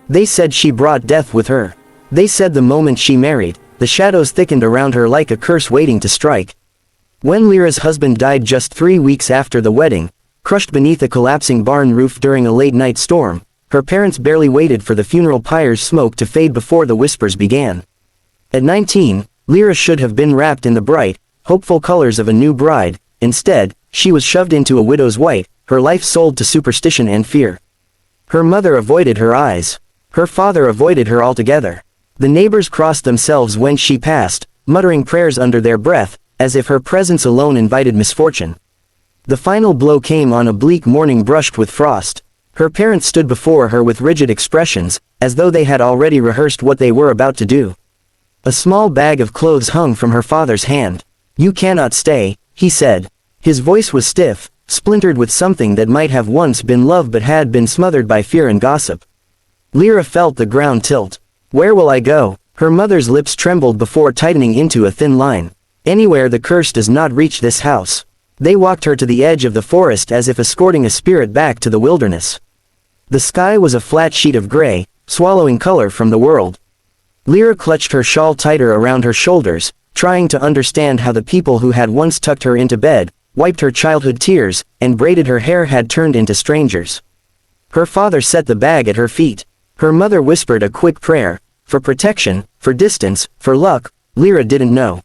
They said she brought death with her. They said the moment she married, the shadows thickened around her like a curse waiting to strike. When Lira's husband died just 3 weeks after the wedding, crushed beneath a collapsing barn roof during a late-night storm, her parents barely waited for the funeral pyre's smoke to fade before the whispers began. At 19, Lira should have been wrapped in the bright, hopeful colors of a new bride. Instead, she was shoved into a widow's white, her life sold to superstition and fear. Her mother avoided her eyes. Her father avoided her altogether. The neighbors crossed themselves when she passed, muttering prayers under their breath, as if her presence alone invited misfortune. The final blow came on a bleak morning brushed with frost. Her parents stood before her with rigid expressions, as though they had already rehearsed what they were about to do. A small bag of clothes hung from her father's hand. "You cannot stay," he said. His voice was stiff, splintered with something that might have once been love but had been smothered by fear and gossip. Lira felt the ground tilt. "Where will I go?" Her mother's lips trembled before tightening into a thin line. "Anywhere the curse does not reach this house." They walked her to the edge of the forest as if escorting a spirit back to the wilderness. The sky was a flat sheet of gray, swallowing color from the world. Lira clutched her shawl tighter around her shoulders, trying to understand how the people who had once tucked her into bed, wiped her childhood tears, and braided her hair had turned into strangers. Her father set the bag at her feet. Her mother whispered a quick prayer, for protection, for distance, for luck. Lira didn't know.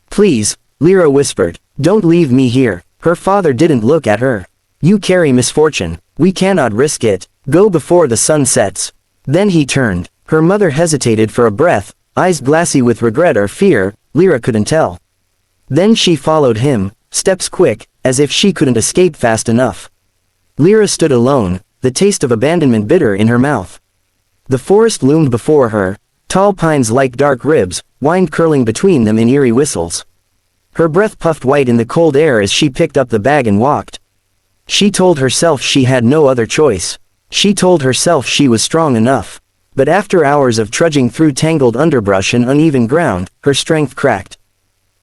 "Please," Lira whispered, "don't leave me here." Her father didn't look at her. "You carry misfortune. We cannot risk it. Go before the sun sets." Then he turned. Her mother hesitated for a breath, eyes glassy with regret or fear. Lira couldn't tell. Then she followed him, steps quick, as if she couldn't escape fast enough. Lira stood alone, the taste of abandonment bitter in her mouth. The forest loomed before her, tall pines like dark ribs, wind curling between them in eerie whistles. Her breath puffed white in the cold air as she picked up the bag and walked. She told herself she had no other choice. She told herself she was strong enough. But after hours of trudging through tangled underbrush and uneven ground, her strength cracked.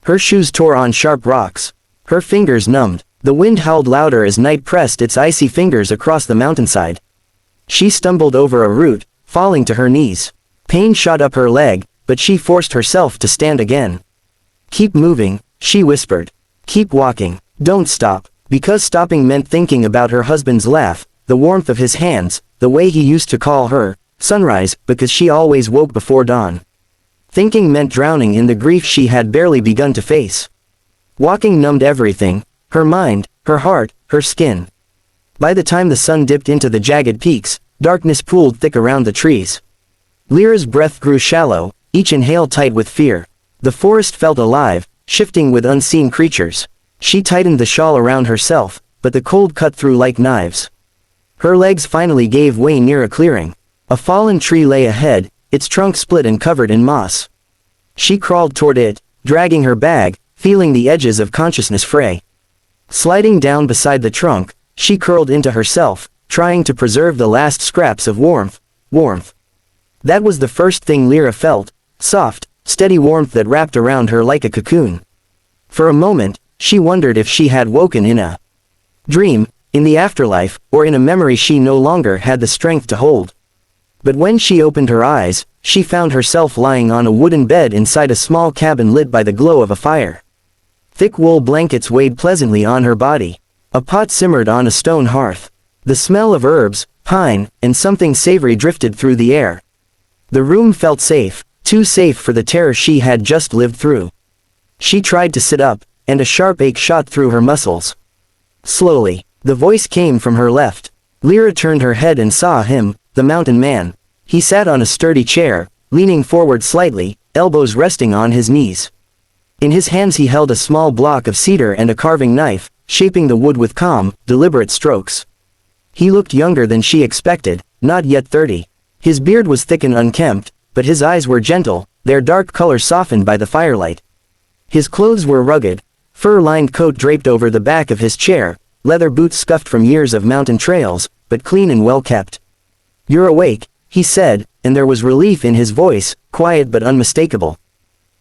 Her shoes tore on sharp rocks. Her fingers numbed. The wind howled louder as night pressed its icy fingers across the mountainside. She stumbled over a root, falling to her knees. Pain shot up her leg, but she forced herself to stand again. "Keep moving," she whispered. "Keep walking. Don't stop." Because stopping meant thinking about her husband's laugh, the warmth of his hands, the way he used to call her sunrise, because she always woke before dawn. Thinking meant drowning in the grief she had barely begun to face. Walking numbed everything, her mind, her heart, her skin. By the time the sun dipped into the jagged peaks, darkness pooled thick around the trees. Lira's breath grew shallow, each inhale tight with fear. The forest felt alive, shifting with unseen creatures. She tightened the shawl around herself, but the cold cut through like knives. Her legs finally gave way near a clearing. A fallen tree lay ahead, its trunk split and covered in moss. She crawled toward it, dragging her bag, feeling the edges of consciousness fray. Sliding down beside the trunk, she curled into herself, trying to preserve the last scraps of warmth. That was the first thing Lira felt, soft, steady warmth that wrapped around her like a cocoon. For a moment, she wondered if she had woken in a dream, in the afterlife, or in a memory she no longer had the strength to hold. But when she opened her eyes, she found herself lying on a wooden bed inside a small cabin lit by the glow of a fire. Thick wool blankets weighed pleasantly on her body. A pot simmered on a stone hearth. The smell of herbs, pine, and something savory drifted through the air. The room felt safe, too safe for the terror she had just lived through. She tried to sit up, and a sharp ache shot through her muscles. Slowly, the voice came from her left. Lira turned her head and saw him, the mountain man. He sat on a sturdy chair, leaning forward slightly, elbows resting on his knees. In his hands he held a small block of cedar and a carving knife, shaping the wood with calm, deliberate strokes. He looked younger than she expected, not yet 30. His beard was thick and unkempt, but his eyes were gentle, their dark color softened by the firelight. His clothes were rugged, fur-lined coat draped over the back of his chair, leather boots scuffed from years of mountain trails, but clean and well-kept. "You're awake," he said, and there was relief in his voice, quiet but unmistakable.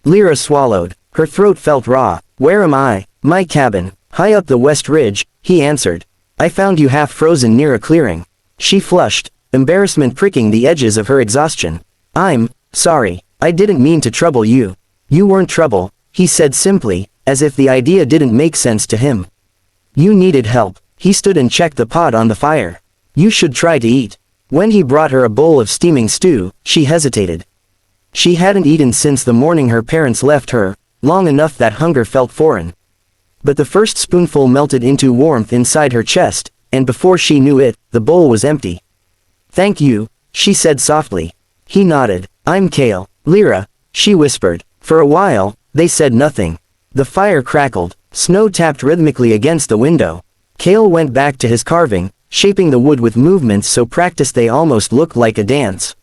Lira swallowed. Her throat felt raw. "Where am I?" "My cabin, high up the west ridge," he answered. "I found you half frozen near a clearing." She flushed, embarrassment pricking the edges of her exhaustion. "I'm sorry, I didn't mean to trouble you." "You weren't trouble," he said simply, as if the idea didn't make sense to him. "You needed help." He stood and checked the pot on the fire. "You should try to eat." When he brought her a bowl of steaming stew, she hesitated. She hadn't eaten since the morning her parents left her, long enough that hunger felt foreign. But the first spoonful melted into warmth inside her chest, and before she knew it, the bowl was empty. "Thank you," she said softly. He nodded. "I'm Kale." "Lira," she whispered. For a while, they said nothing. The fire crackled. Snow tapped rhythmically against the window. Kale went back to his carving, shaping the wood with movements so practiced they almost looked like a dance.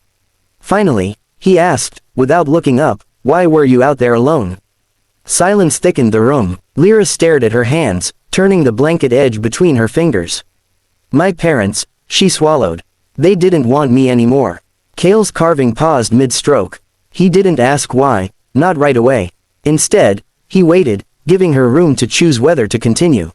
Finally, he asked, without looking up, "Why were you out there alone?" Silence thickened the room. Lira stared at her hands, turning the blanket edge between her fingers. "My parents," she swallowed. "They didn't want me anymore." Kale's carving paused mid-stroke. He didn't ask why, not right away. Instead, he waited, giving her room to choose whether to continue.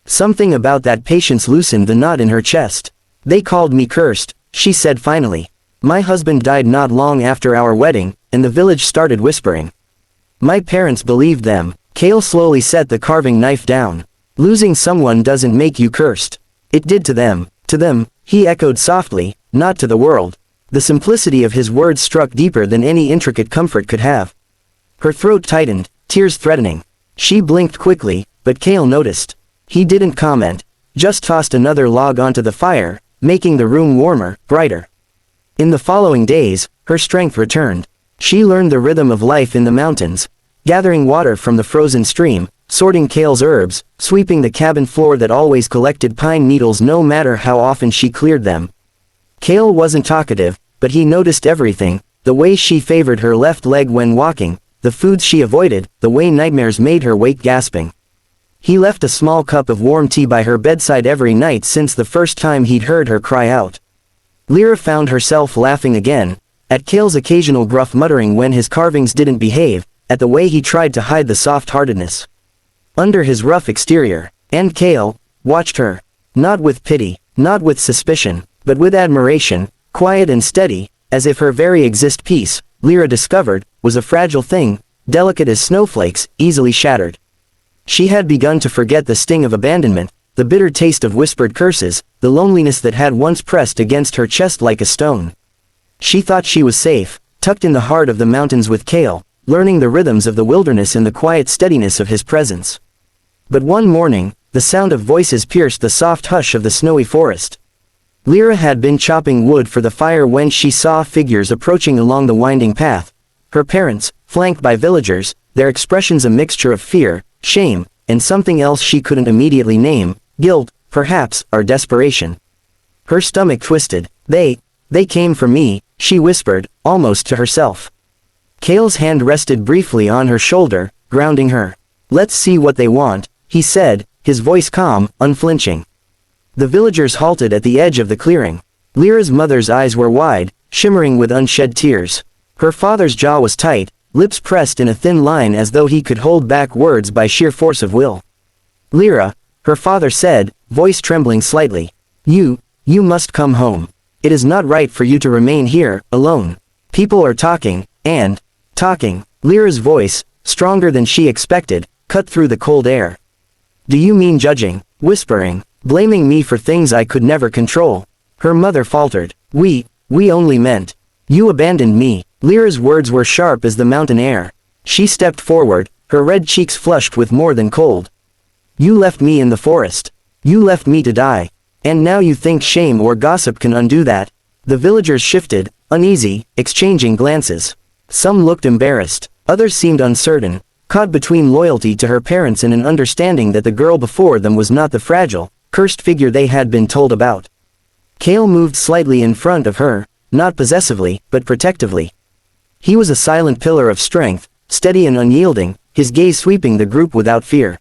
Something about that patience loosened the knot in her chest. "They called me cursed," she said finally. "My husband died not long after our wedding, and the village started whispering. My parents believed them." Kale slowly set the carving knife down. "Losing someone doesn't make you cursed. It did to them." "To them," he echoed softly, "not to the world." The simplicity of his words struck deeper than any intricate comfort could have. Her throat tightened, tears threatening. She blinked quickly, but Kale noticed. He didn't comment, just tossed another log onto the fire, making the room warmer, brighter. In the following days, her strength returned. She learned the rhythm of life in the mountains, gathering water from the frozen stream, sorting Kale's herbs, sweeping the cabin floor that always collected pine needles no matter how often she cleared them. Kale wasn't talkative, but he noticed everything, the way she favored her left leg when walking, the foods she avoided, the way nightmares made her wake gasping. He left a small cup of warm tea by her bedside every night since the first time he'd heard her cry out. Lira found herself laughing again, at Kale's occasional gruff muttering when his carvings didn't behave, at the way he tried to hide the soft-heartedness under his rough exterior. And Kale watched her, not with pity, not with suspicion, but with admiration, quiet and steady, as if her very peace, Lira discovered, was a fragile thing, delicate as snowflakes, easily shattered. She had begun to forget the sting of abandonment, the bitter taste of whispered curses, the loneliness that had once pressed against her chest like a stone. She thought she was safe, tucked in the heart of the mountains with Kale, learning the rhythms of the wilderness in the quiet steadiness of his presence. But one morning, the sound of voices pierced the soft hush of the snowy forest. Lira had been chopping wood for the fire when she saw figures approaching along the winding path. Her parents, flanked by villagers, their expressions a mixture of fear, shame, and something else she couldn't immediately name, guilt, perhaps, or desperation. Her stomach twisted. They came for me," she whispered, almost to herself. Kale's hand rested briefly on her shoulder, grounding her. "Let's see what they want," he said, his voice calm, unflinching. The villagers halted at the edge of the clearing. Lyra's mother's eyes were wide, shimmering with unshed tears. Her father's jaw was tight, lips pressed in a thin line as though he could hold back words by sheer force of will. "Lira," her father said, voice trembling slightly. You must come home. It is not right for you to remain here, alone. People are talking, and talking." Lyra's voice, stronger than she expected, cut through the cold air. "Do you mean judging, whispering, blaming me for things I could never control?" Her mother faltered. We only meant. You abandoned me." Lyra's words were sharp as the mountain air. She stepped forward, her red cheeks flushed with more than cold. "You left me in the forest. You left me to die. And now you think shame or gossip can undo that?" The villagers shifted, uneasy, exchanging glances. Some looked embarrassed, others seemed uncertain, caught between loyalty to her parents and an understanding that the girl before them was not the fragile, cursed figure they had been told about. Kale moved slightly in front of her, not possessively, but protectively. He was a silent pillar of strength, steady and unyielding, his gaze sweeping the group without fear.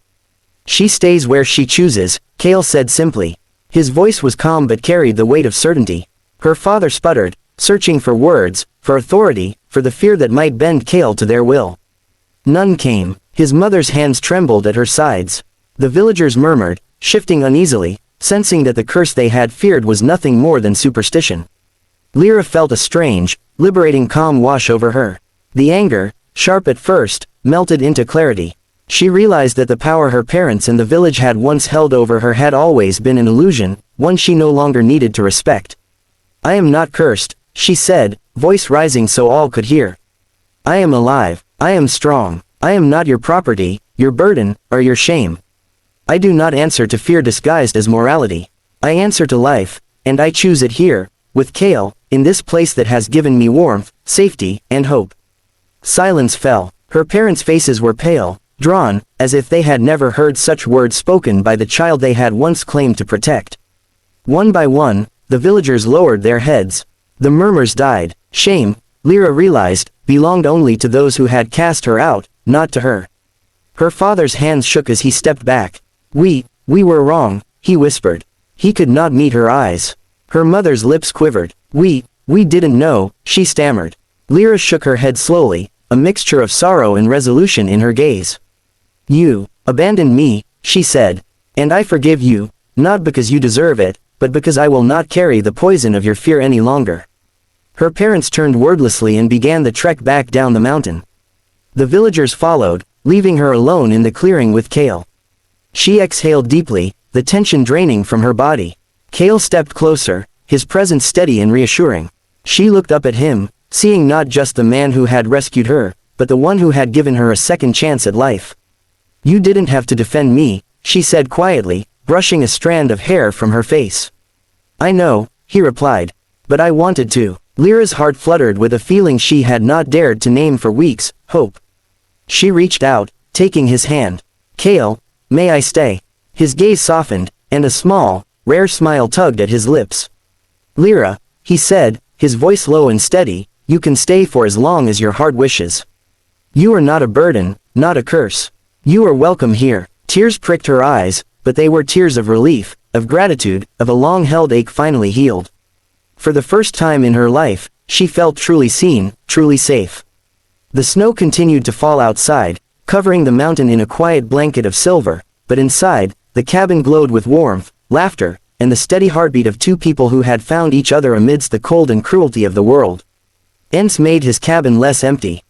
"She stays where she chooses," Kale said simply. His voice was calm but carried the weight of certainty. Her father sputtered, searching for words, for authority, for the fear that might bend Kale to their will. None came. His mother's hands trembled at her sides. The villagers murmured, shifting uneasily, sensing that the curse they had feared was nothing more than superstition. Lira felt a strange, liberating calm wash over her. The anger, sharp at first, melted into clarity. She realized that the power her parents and the village had once held over her had always been an illusion, one she no longer needed to respect. "I am not cursed," she said, voice rising so all could hear. "I am alive, I am strong, I am not your property, your burden, or your shame. I do not answer to fear disguised as morality. I answer to life, and I choose it here, with Kale, in this place that has given me warmth, safety, and hope." Silence fell. Her parents' faces were pale, drawn, as if they had never heard such words spoken by the child they had once claimed to protect. One by one, the villagers lowered their heads. The murmurs died. Shame, Lira realized, belonged only to those who had cast her out, not to her. Her father's hands shook as he stepped back. We were wrong," he whispered. He could not meet her eyes. Her mother's lips quivered. We didn't know," she stammered. Lira shook her head slowly, a mixture of sorrow and resolution in her gaze. "You abandoned me," she said. "And I forgive you, not because you deserve it, but because I will not carry the poison of your fear any longer." Her parents turned wordlessly and began the trek back down the mountain. The villagers followed, leaving her alone in the clearing with Kale. She exhaled deeply, the tension draining from her body. Kale stepped closer, his presence steady and reassuring. She looked up at him, seeing not just the man who had rescued her, but the one who had given her a second chance at life. "You didn't have to defend me," she said quietly, brushing a strand of hair from her face. "I know," he replied. "But I wanted to." Lyra's heart fluttered with a feeling she had not dared to name for weeks, hope. She reached out, taking his hand. "Kale, may I stay?" His gaze softened, and a small, rare smile tugged at his lips. "Lira," he said, his voice low and steady, "you can stay for as long as your heart wishes. You are not a burden, not a curse. You are welcome here." Tears pricked her eyes, but they were tears of relief, of gratitude, of a long-held ache finally healed. For the first time in her life, she felt truly seen, truly safe. The snow continued to fall outside, covering the mountain in a quiet blanket of silver, but inside, the cabin glowed with warmth, laughter, and the steady heartbeat of two people who had found each other amidst the cold and cruelty of the world. Ents made his cabin less empty.